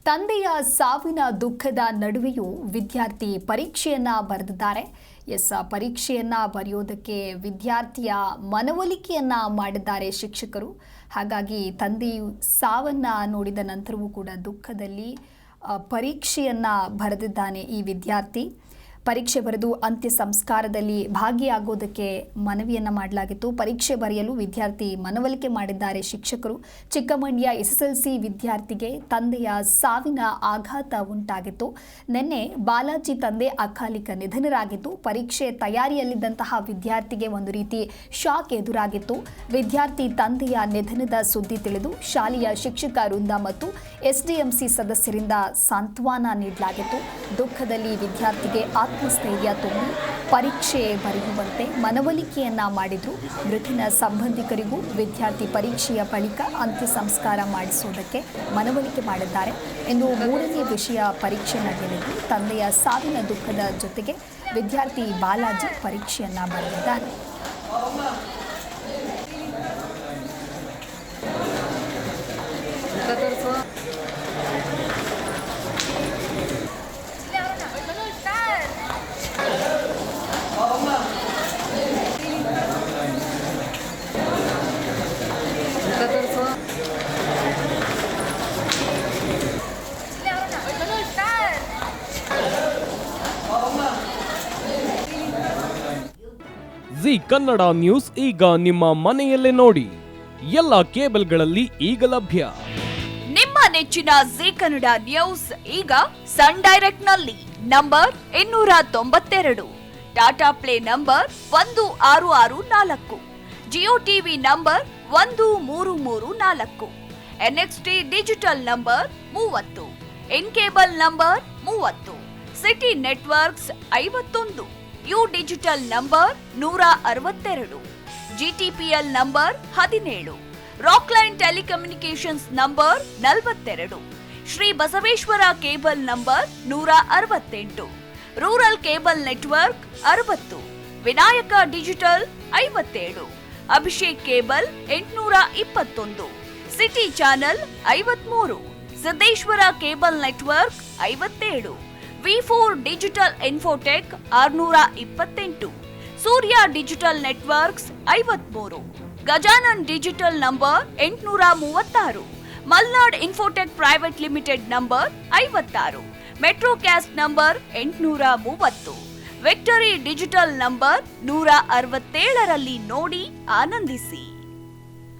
ತಂದೆಯ ಸಾವಿನ ದುಃಖದ ನಡುವೆಯೂ ವಿದ್ಯಾರ್ಥಿ ಪರೀಕ್ಷೆಯನ್ನ ಬರೆದಿದ್ದಾರೆ. ಪರೀಕ್ಷೆಯನ್ನ ಬರೆಯೋದಕ್ಕೆ ವಿದ್ಯಾರ್ಥಿಯ ಮನವೊಲಿಕೆಯನ್ನ ಮಾಡಿದ್ದಾರೆ ಶಿಕ್ಷಕರು. ಹಾಗಾಗಿ ತಂದೆಯು ಸಾವನ್ನ ನೋಡಿದ ನಂತರವೂ ಕೂಡ ದುಃಖದಲ್ಲಿ ಪರೀಕ್ಷೆಯನ್ನ ಬರೆದಿದ್ದಾನೆ ಈ ವಿದ್ಯಾರ್ಥಿ. ಪರೀಕ್ಷೆ ಬರೆದು ಅಂತ್ಯ ಸಂಸ್ಕಾರದಲ್ಲಿ ಭಾಗಿಯಾಗೋದಕ್ಕೆ ಮನವಿಯನ್ನು ಮಾಡಲಾಗಿತ್ತು. ಪರೀಕ್ಷೆ ಬರೆಯಲು ವಿದ್ಯಾರ್ಥಿ ಮನವೊಲಿಕೆ ಮಾಡಿದ್ದಾರೆ ಶಿಕ್ಷಕರು. ಚಿಕ್ಕಮಂಡ್ಯ ಎಸ್ಎಸ್ಎಲ್ಸಿ ವಿದ್ಯಾರ್ಥಿಗೆ ತಂದೆಯ ಸಾವಿನ ಆಘಾತ ಉಂಟಾಗಿತ್ತು. ನಿನ್ನೆ ಬಾಲಾಜಿ ತಂದೆ ಅಕಾಲಿಕ ನಿಧನರಾಗಿತ್ತು. ಪರೀಕ್ಷೆ ತಯಾರಿಯಲ್ಲಿದ್ದಂತಹ ವಿದ್ಯಾರ್ಥಿಗೆ ಒಂದು ರೀತಿ ಶಾಕ್ ಎದುರಾಗಿತ್ತು. ವಿದ್ಯಾರ್ಥಿ ತಂದೆಯ ನಿಧನದ ಸುದ್ದಿ ತಿಳಿದು ಶಾಲೆಯ ಶಿಕ್ಷಕ ವೃಂದ ಮತ್ತು ಎಸ್ಡಿಎಂಸಿ ಸದಸ್ಯರಿಂದ ಸಾಂತ್ವನ ನೀಡಲಾಗಿತ್ತು. ದುಃಖದಲ್ಲಿ ವಿದ್ಯಾರ್ಥಿಗೆ ಆತ್ಮಸ್ಥೈರ್ಯ ತುಂಬಿ ಪರೀಕ್ಷೆ ಬರೆಯುವಂತೆ ಮನವೊಲಿಕೆಯನ್ನ ಮಾಡಿದ್ರು. ಮೃತನ ಸಂಬಂಧಿಕರಿಗೂ ವಿದ್ಯಾರ್ಥಿ ಪರೀಕ್ಷೆಯ ಬಳಿಕ ಅಂತ್ಯ ಸಂಸ್ಕಾರ ಮಾಡಿಸುವುದಕ್ಕೆ ಮನವೊಲಿಕೆ ಮಾಡಿದ್ದಾರೆ. ಇನ್ನು ಮೂರನೇ ವಿಷಯ ಪರೀಕ್ಷೆ ನಡೆಯಲಿದ್ದು ತಂದೆಯ ಸಾವಿನ ದುಃಖದ ಜೊತೆಗೆ ವಿದ್ಯಾರ್ಥಿ ಬಾಲಾಜಿ ಪರೀಕ್ಷೆಯನ್ನ ಬರೆದಿದ್ದಾರೆ. ಜಿ ಕನ್ನಡ ನ್ಯೂಸ್ ಈಗ ನಿಮ್ಮ ಮನೆಯಲ್ಲೇ ನೋಡಿ. ಎಲ್ಲ ಕೇಬಲ್ಗಳಲ್ಲಿ ಈಗ ಲಭ್ಯ. ನಿಮ್ಮ ನೆಚ್ಚಿನ ಜಿ ಕನ್ನಡ ನ್ಯೂಸ್ ಈಗ ಸನ್ ಡೈರೆಕ್ಟ್ ನಲ್ಲಿ number 292, Tata play number 1664, Jio TV number 1334, NXT digital number 30, in cable number 30, city networks 51, U digital number 162, GTPL number 17, Rockline telecommunications number 42, Shri Basaveshwara cable number 168, rural cable network 60, Vinayaka digital 57, Abhishek cable 821, city channel 53, Siddeshwara cable network 57, ವಿ4 digital infotech 628, Surya digital networks 53, Gajanan digital number 836, Malnad infotech private limited number 56, metrocast number 830, victory digital number 167ರಲ್ಲಿ ನೋಡಿ ಆನಂದಿಸಿ.